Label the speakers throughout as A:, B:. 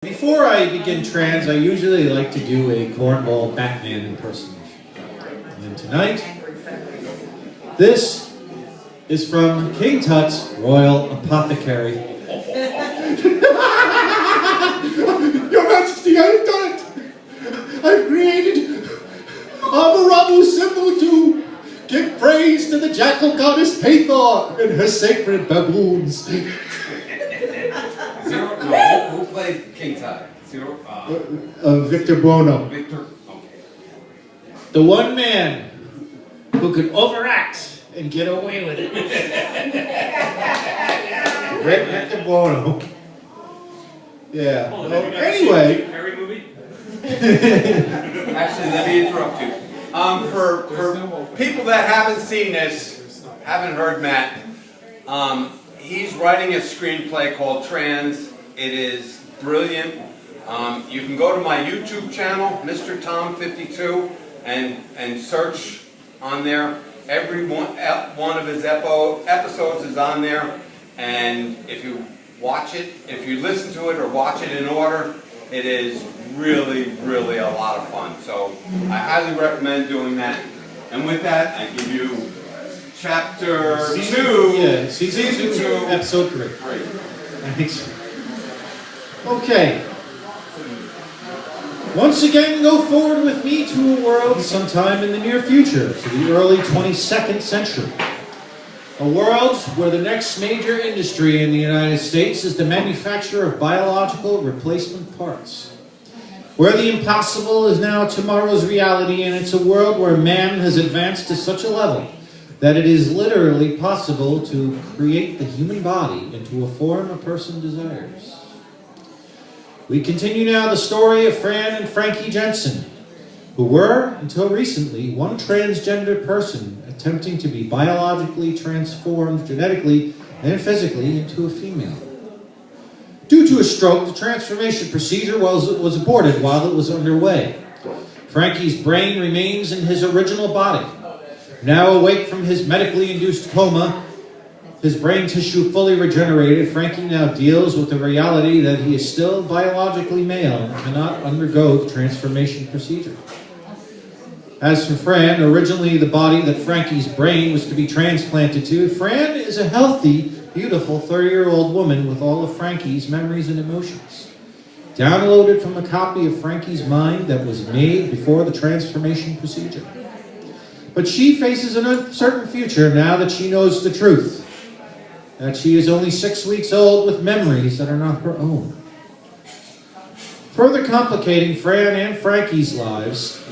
A: Before I begin trans, I usually like to do a cornball Batman impersonation. And tonight, this is from King Tut's Royal Apothecary.
B: Your Majesty, I've done it! I've created Amarabu symbol to give praise to the jackal goddess Hathor and her sacred baboons.
C: Who plays King Tut?
B: Victor Buono.
C: Victor? Okay.
A: The one man who could overact and get away with it.
B: Great Victor Buono. Yeah.
D: Oh,
B: Well, anyway.
D: Harry movie?
C: Actually, let me interrupt you. For people that haven't seen this, haven't heard Matt, he's writing a screenplay called Trans. It is brilliant. You can go to my YouTube channel, Mr. Tom52, and search on there. Every one of his episodes is on there. And if you watch it, if you listen to it or watch it in order, it is really, really a lot of fun. So I highly recommend doing that. And with that, I give you chapter 2.
A: Yeah, season 2, episode 3.
C: Great.
A: Thanks. Okay. Once again, go forward with me to a world sometime in the near future, to the early 22nd century. A world where the next major industry in the United States is the manufacture of biological replacement parts. Where the impossible is now tomorrow's reality, and it's a world where man has advanced to such a level that it is literally possible to create the human body into a form a person desires. We continue now the story of Fran and Frankie Jensen, who were, until recently, one transgender person attempting to be biologically transformed genetically and physically into a female. Due to a stroke, the transformation procedure was aborted while it was underway. Frankie's brain remains in his original body. Now awake from his medically induced coma, his brain tissue fully regenerated, Frankie now deals with the reality that he is still biologically male and cannot undergo the transformation procedure. As for Fran, originally the body that Frankie's brain was to be transplanted to, Fran is a healthy, beautiful 30-year-old woman with all of Frankie's memories and emotions, downloaded from a copy of Frankie's mind that was made before the transformation procedure. But she faces an uncertain future now that she knows the truth, that she is only 6 weeks old with memories that are not her own. Further complicating Fran and Frankie's lives,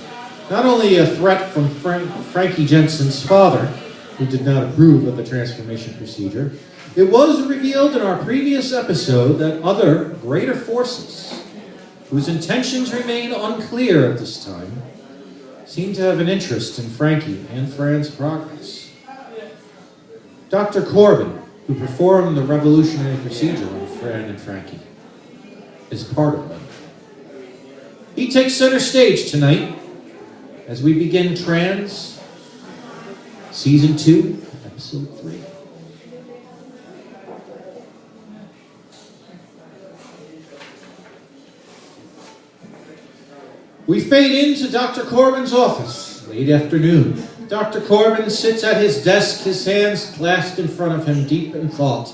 A: not only a threat from Frankie Jensen's father, who did not approve of the transformation procedure, it was revealed in our previous episode that other, greater forces, whose intentions remain unclear at this time, seem to have an interest in Frankie and Fran's progress. Dr. Corbin, who performed the revolutionary procedure on Fran and Frankie, is part of them. He takes center stage tonight as we begin Trans, Season 2, Episode 3. We fade into Dr. Corbin's office, late afternoon. Dr. Corbin sits at his desk, his hands clasped in front of him, deep in thought.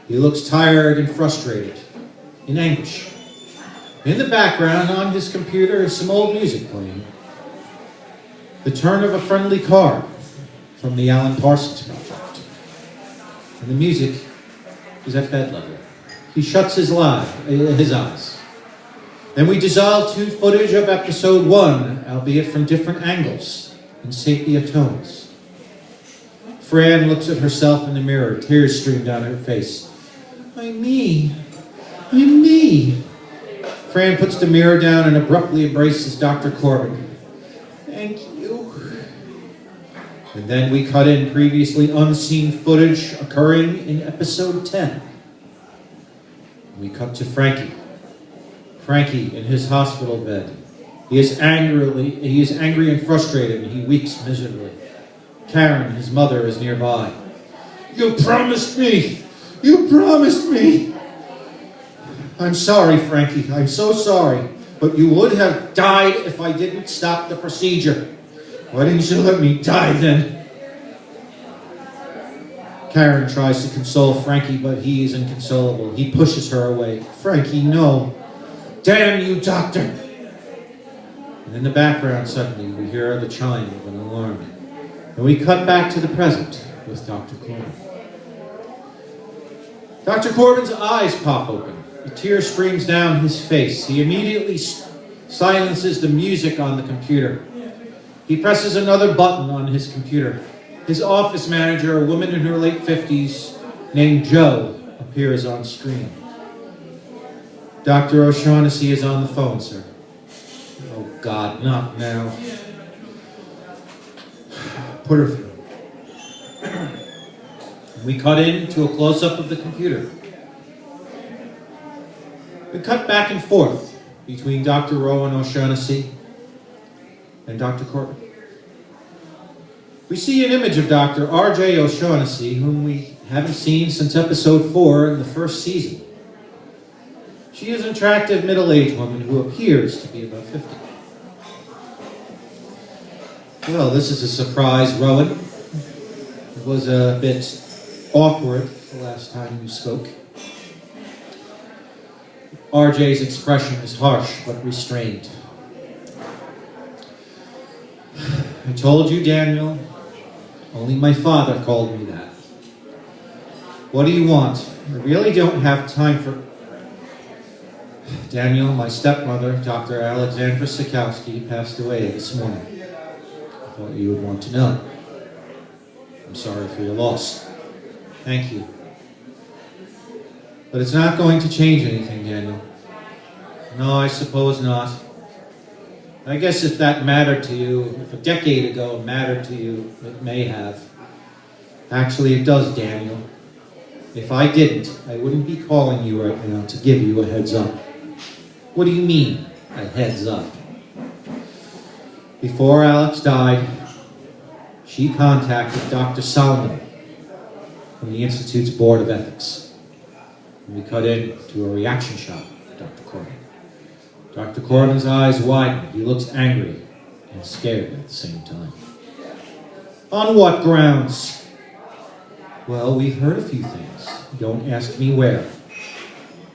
A: He looks tired and frustrated, in anguish. In the background, on his computer, is some old music playing. The turn of a friendly card from the Alan Parsons Project. And the music is at bed level. He shuts his eyes. Then we dissolve to footage of episode 1, albeit from different angles and sepia tones. Fran looks at herself in the mirror, tears stream down her face. I'm me. I'm me. Fran puts the mirror down and abruptly embraces Dr. Corbin. Thank you. And then we cut in previously unseen footage occurring in episode 10. We cut to Frankie. Frankie in his hospital bed. He is angry and frustrated, and he weeps miserably. Karen, his mother, is nearby. You promised me! You promised me! I'm sorry, Frankie. I'm so sorry. But you would have died if I didn't stop the procedure. Why didn't you let me die then? Karen tries to console Frankie, but he is inconsolable. He pushes her away. Frankie, no. Damn you, doctor. And in the background, suddenly, we hear the chime of an alarm. And we cut back to the present with Dr. Corbin. Dr. Corbin's eyes pop open. A tear streams down his face. He immediately silences the music on the computer. He presses another button on his computer. His office manager, a woman in her late 50s, named Jo, appears on screen. Dr. O'Shaughnessy is on the phone, sir. Oh, God, not now. Put her through. We cut in to a close-up of the computer. We cut back and forth between Dr. Rowan O'Shaughnessy and Dr. Corbin. We see an image of Dr. R.J. O'Shaughnessy, whom we haven't seen since episode 4 in the first season. She is an attractive middle-aged woman who appears to be about 50. Well, this is a surprise, Rowan. It was a bit awkward the last time you spoke. RJ's expression is harsh but restrained. I told you, Daniel. Only my father called me that. What do you want? I really don't have time for... Daniel, my stepmother, Dr. Alexandra Sikowski, passed away this morning. I thought you would want to know. I'm sorry for your loss. Thank you. But it's not going to change anything, Daniel. No, I suppose not. I guess if that mattered to you, if a decade ago it mattered to you, it may have. Actually, it does, Daniel. If I didn't, I wouldn't be calling you right now to give you a heads up. What do you mean, a heads up? Before Alex died, she contacted Dr. Solomon from the Institute's Board of Ethics. And we cut in to a reaction shot of Dr. Corbin. Dr. Corbin's eyes widen. He looks angry and scared at the same time. On what grounds? Well, we've heard a few things. Don't ask me where.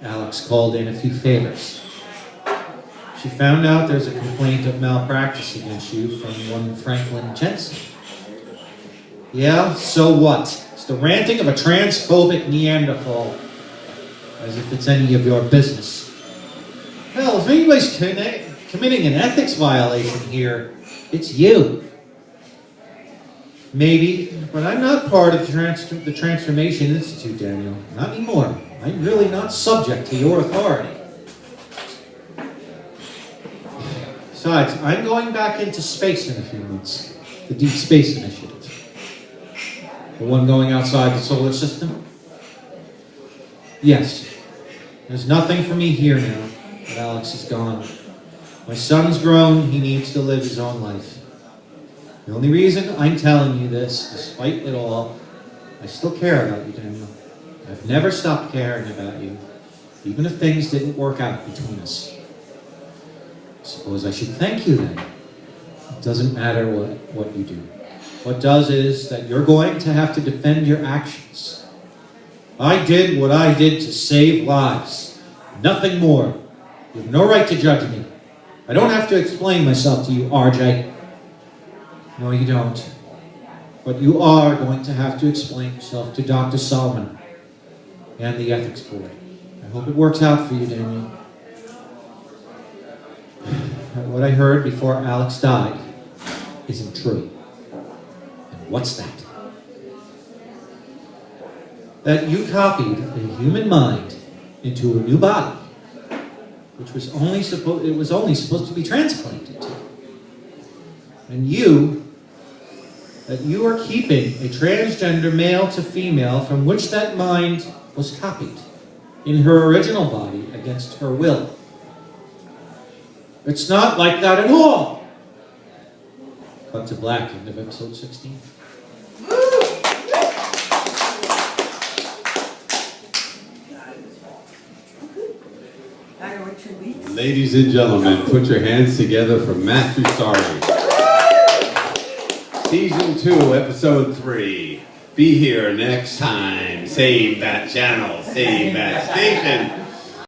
A: Alex called in a few favors. She found out there's a complaint of malpractice against you from one Franklin Jensen. Yeah, so what? It's the ranting of a transphobic Neanderthal. As if it's any of your business. Hell, if anybody's committing an ethics violation here, it's you. Maybe, but I'm not part of the Transformation Institute, Daniel. Not anymore. I'm really not subject to your authority. Besides, I'm going back into space in a few months. The Deep Space Initiative. The one going outside the solar system? Yes. There's nothing for me here now that Alex is gone. My son's grown. He needs to live his own life. The only reason I'm telling you this, despite it all, I still care about you, Daniel. I've never stopped caring about you, even if things didn't work out between us. I suppose I should thank you then. It doesn't matter what you do. What does is that you're going to have to defend your actions. I did what I did to save lives. Nothing more. You have no right to judge me. I don't have to explain myself to you, RJ. No, you don't. But you are going to have to explain yourself to Dr. Solomon and the Ethics Board. I hope it works out for you, Daniel. What I heard before Alex died isn't true. And what's that? That you copied a human mind into a new body, which was only supposed to be transplanted to. And that you are keeping a transgender male to female from which that mind was copied in her original body against her will. It's not like that at all. Cut to black, end of episode 16.
D: Ladies and gentlemen, put your hands together for Matt Fusari. Season 2, Episode 3. Be here next time. Save that channel. Save that station.